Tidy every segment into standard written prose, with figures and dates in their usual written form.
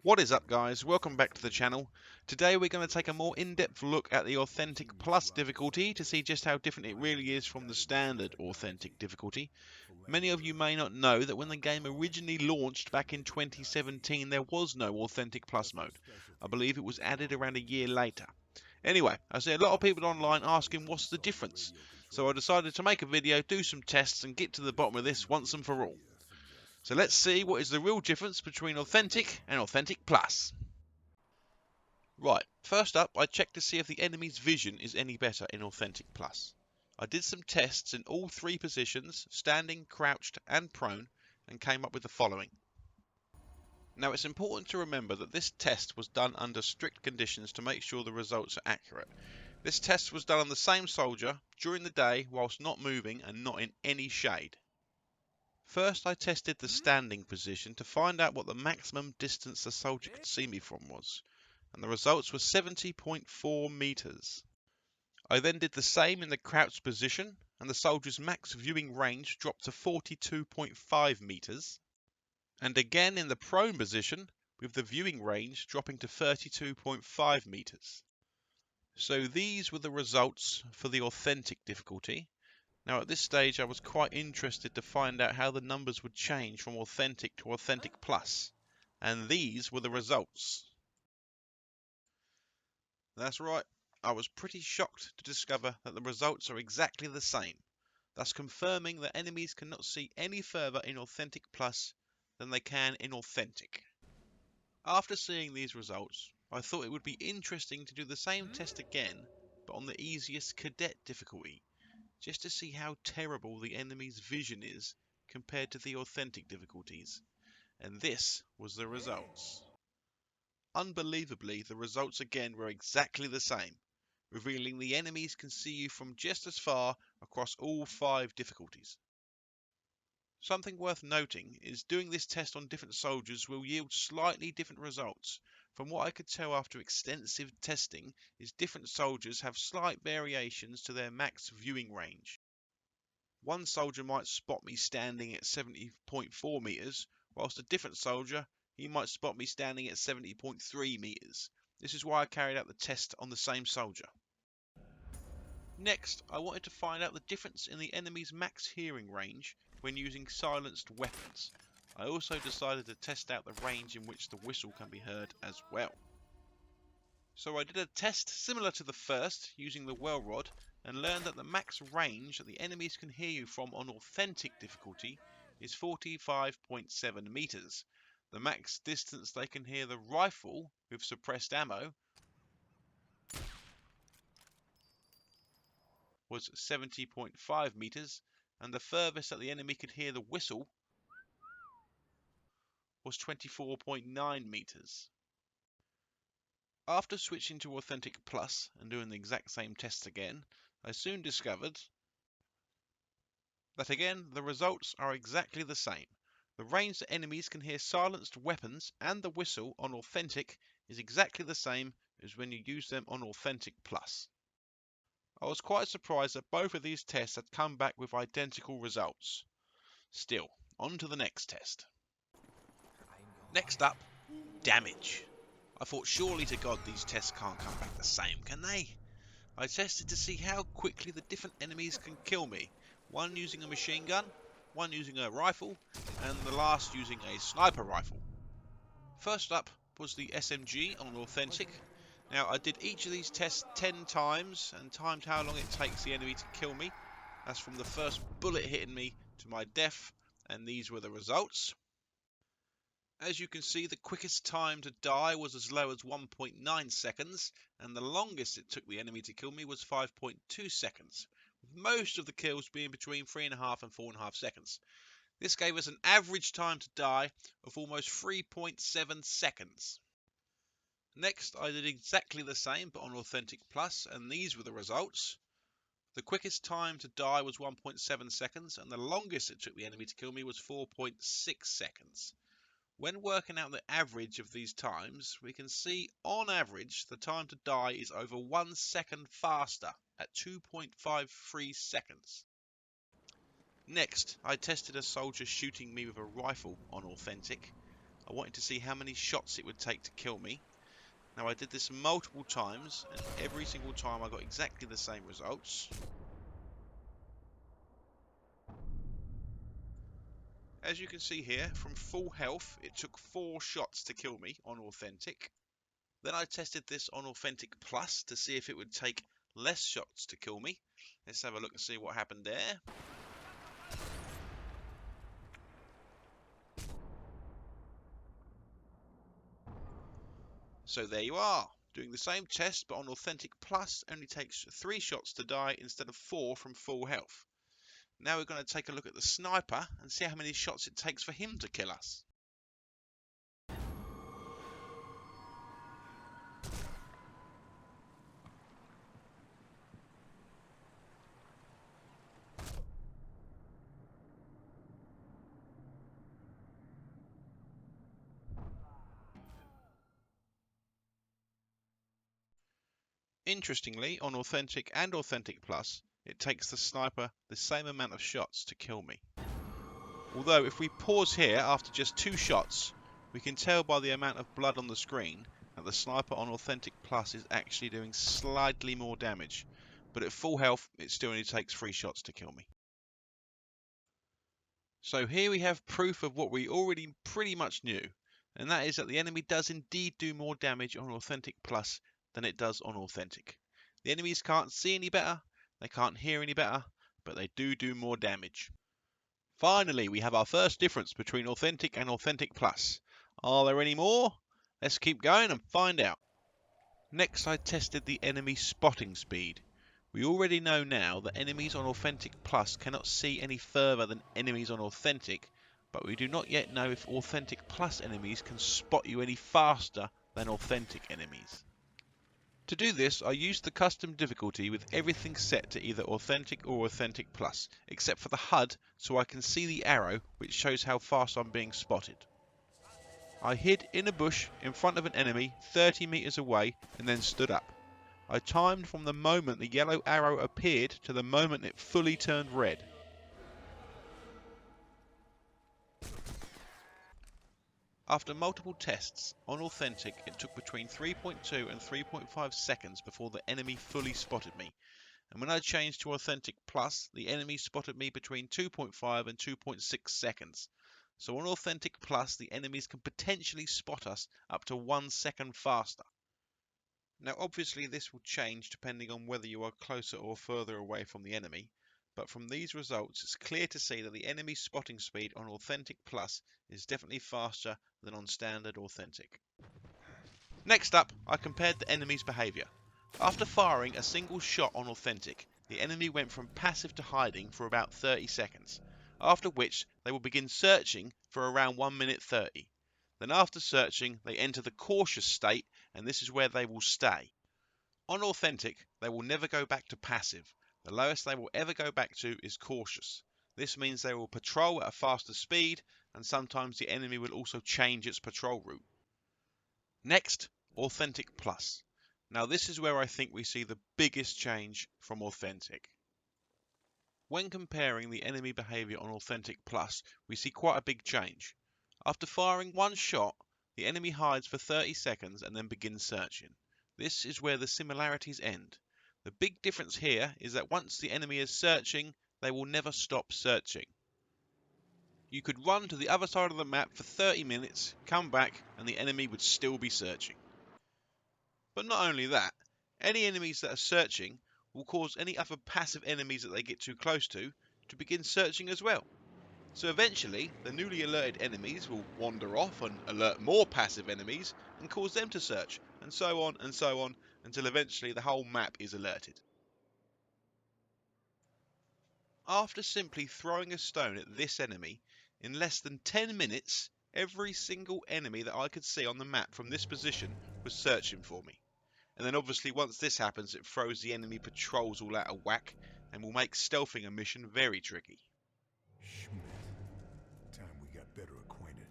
What is up, guys? Welcome back to the channel. Today we're going to take a more in-depth look at the Authentic Plus difficulty to see just how different it really is from the standard Authentic difficulty. Many of you may not know that when the game originally launched back in 2017 there was no Authentic Plus mode. I believe it was added around a year later. Anyway, I see a lot of people online asking what's the difference. So I decided to make a video, do some tests and get to the bottom of this once and for all. So let's see what is the real difference between Authentic and Authentic Plus. Right, first up I checked to see if the enemy's vision is any better in Authentic Plus. I did some tests in all three positions, standing, crouched and prone, and came up with the following. Now it's important to remember that this test was done under strict conditions to make sure the results are accurate. This test was done on the same soldier, during the day, whilst not moving and not in any shade. First I tested the standing position to find out what the maximum distance the soldier could see me from was, and the results were 70.4 meters. I then did the same in the crouched position, and the soldier's max viewing range dropped to 42.5 meters, and again in the prone position, with the viewing range dropping to 32.5 meters. So these were the results for the Authentic difficulty. Now at this stage I was quite interested to find out how the numbers would change from Authentic to Authentic Plus, and these were the results. That's right, I was pretty shocked to discover that the results are exactly the same, thus confirming that enemies cannot see any further in Authentic Plus than they can in Authentic. After seeing these results, I thought it would be interesting to do the same test again, but on the easiest Cadet difficulty, just to see how terrible the enemy's vision is compared to the Authentic difficulties. And this was the results. Unbelievably, the results again were exactly the same, revealing the enemies can see you from just as far across all 5 difficulties. Something worth noting is doing this test on different soldiers will yield slightly different results. From what I could tell after extensive testing is different soldiers have slight variations to their max viewing range. One soldier might spot me standing at 70.4 meters, whilst a different soldier, he might spot me standing at 70.3 meters. This is why I carried out the test on the same soldier. Next, I wanted to find out the difference in the enemy's max hearing range when using silenced weapons. I also decided to test out the range in which the whistle can be heard as well. So I did a test similar to the first, using the well rod, and learned that the max range that the enemies can hear you from on Authentic difficulty is 45.7 meters. The max distance they can hear the rifle with suppressed ammo was 70.5 meters, and the furthest that the enemy could hear the whistle was 24.9 meters. After switching to Authentic Plus and doing the exact same tests again, I soon discovered that again the results are exactly the same. The range that enemies can hear silenced weapons and the whistle on Authentic is exactly the same as when you use them on Authentic Plus. I was quite surprised that both of these tests had come back with identical results. Still, on to the next test. Next up, damage. I thought surely to God these tests can't come back the same, can they? I tested to see how quickly the different enemies can kill me, one using a machine gun, one using a rifle, and the last using a sniper rifle. First up was the SMG on Authentic. Now I did each of these tests 10 times and timed how long it takes the enemy to kill me. That's from the first bullet hitting me to my death, and these were the results. As you can see, the quickest time to die was as low as 1.9 seconds, and the longest it took the enemy to kill me was 5.2 seconds, with most of the kills being between 3.5 and 4.5 seconds. This gave us an average time to die of almost 3.7 seconds. Next, I did exactly the same but on Authentic Plus, and these were the results. The quickest time to die was 1.7 seconds, and the longest it took the enemy to kill me was 4.6 seconds. When working out the average of these times, we can see on average the time to die is over 1 second faster at 2.53 seconds. Next, I tested a soldier shooting me with a rifle on Authentic. I wanted to see how many shots it would take to kill me. Now I did this multiple times, and every single time I got exactly the same results. As you can see here, from full health, it took 4 shots to kill me on Authentic. Then I tested this on Authentic Plus to see if it would take less shots to kill me. Let's have a look and see what happened there. So there you are, doing the same test but on Authentic Plus only takes 3 shots to die instead of 4 from full health. Now we're going to take a look at the sniper and see how many shots it takes for him to kill us. Interestingly, on Authentic and Authentic Plus, it takes the sniper the same amount of shots to kill me. Although if we pause here after just 2 shots, we can tell by the amount of blood on the screen that the sniper on Authentic Plus is actually doing slightly more damage, but at full health it still only takes 3 shots to kill me. So here we have proof of what we already pretty much knew, and that is that the enemy does indeed do more damage on Authentic Plus than it does on Authentic. The enemies can't see any better, they can't hear any better, but they do more damage. Finally, we have our first difference between Authentic and Authentic Plus. Are there any more? Let's keep going and find out. Next, I tested the enemy spotting speed. We already know now that enemies on Authentic Plus cannot see any further than enemies on Authentic, but we do not yet know if Authentic Plus enemies can spot you any faster than Authentic enemies. To do this, I used the custom difficulty with everything set to either Authentic or Authentic Plus, except for the HUD, so I can see the arrow which shows how fast I'm being spotted. I hid in a bush in front of an enemy 30 meters away and then stood up. I timed from the moment the yellow arrow appeared to the moment it fully turned red. After multiple tests, on Authentic it took between 3.2 and 3.5 seconds before the enemy fully spotted me, and when I changed to Authentic Plus, the enemy spotted me between 2.5 and 2.6 seconds. So on Authentic Plus, the enemies can potentially spot us up to 1 second faster. Now obviously this will change depending on whether you are closer or further away from the enemy, but from these results it's clear to see that the enemy spotting speed on Authentic Plus is definitely faster than on Standard Authentic. Next up, I compared the enemy's behaviour. After firing a single shot on Authentic, the enemy went from passive to hiding for about 30 seconds, after which they will begin searching for around 1 minute 30. Then after searching, they enter the cautious state, and this is where they will stay. On Authentic, they will never go back to passive. The lowest they will ever go back to is cautious. This means they will patrol at a faster speed, and sometimes the enemy will also change its patrol route. Next, Authentic Plus. Now this is where I think we see the biggest change from Authentic. When comparing the enemy behaviour on Authentic Plus, we see quite a big change. After firing 1 shot, the enemy hides for 30 seconds and then begins searching. This is where the similarities end. The big difference here is that once the enemy is searching, they will never stop searching. You could run to the other side of the map for 30 minutes, come back, and the enemy would still be searching. But not only that, any enemies that are searching will cause any other passive enemies that they get too close to begin searching as well. So eventually, the newly alerted enemies will wander off and alert more passive enemies and cause them to search, and so on, until eventually the whole map is alerted. After simply throwing a stone at this enemy, in less than 10 minutes, every single enemy that I could see on the map from this position was searching for me. And then obviously once this happens, it throws the enemy patrols all out of whack and will make stealthing a mission very tricky. Schmidt. Time we got better acquainted.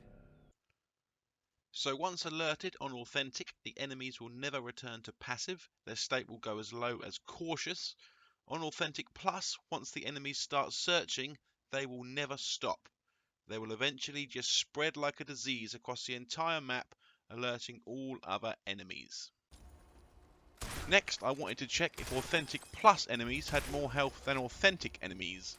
So once alerted on Authentic, the enemies will never return to passive. Their state will go as low as cautious. On Authentic Plus, once the enemies start searching, they will never stop. they will eventually just spread like a disease across the entire map, alerting all other enemies. Next, I wanted to check if Authentic Plus enemies had more health than Authentic enemies.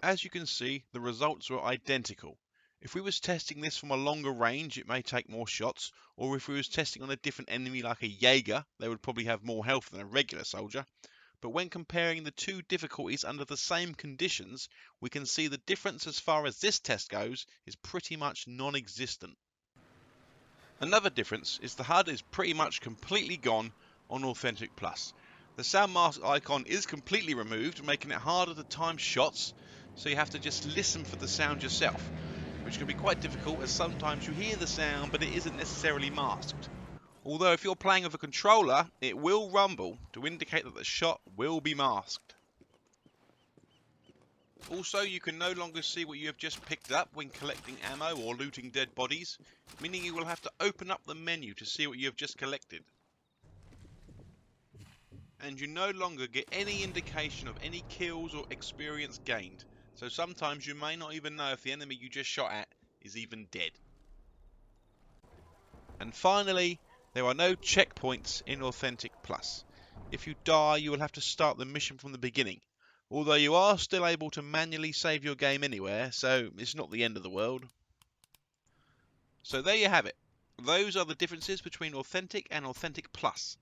As you can see, the results were identical. If we was testing this from a longer range, it may take more shots, or if we was testing on a different enemy like a Jaeger, they would probably have more health than a regular soldier. But when comparing the two difficulties under the same conditions, we can see the difference as far as this test goes is pretty much non-existent. Another difference is the HUD is pretty much completely gone on Authentic Plus. The sound mask icon is completely removed, making it harder to time shots, so you have to just listen for the sound yourself, which can be quite difficult as sometimes you hear the sound but it isn't necessarily masked. Although if you're playing with a controller, it will rumble to indicate that the shot will be masked. Also, you can no longer see what you have just picked up when collecting ammo or looting dead bodies, meaning you will have to open up the menu to see what you have just collected. And you no longer get any indication of any kills or experience gained, so sometimes you may not even know if the enemy you just shot at is even dead. And finally, there are no checkpoints in Authentic Plus. If you die, you will have to start the mission from the beginning, although you are still able to manually save your game anywhere, so it's not the end of the world. So there you have it. Those are the differences between Authentic and Authentic Plus.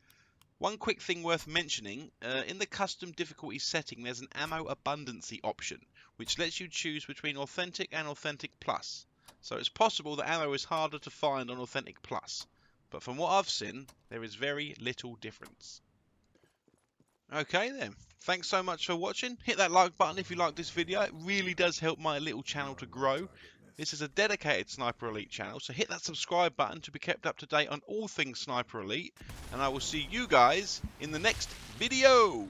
One quick thing worth mentioning, in the custom difficulty setting there's an ammo abundancy option, which lets you choose between Authentic and Authentic Plus. So it's possible that ammo is harder to find on Authentic Plus, but from what I've seen, there is very little difference. Okay then, thanks so much for watching. Hit that like button if you like this video, it really does help my little channel to grow. This is a dedicated Sniper Elite channel, so hit that subscribe button to be kept up to date on all things Sniper Elite, and I will see you guys in the next video.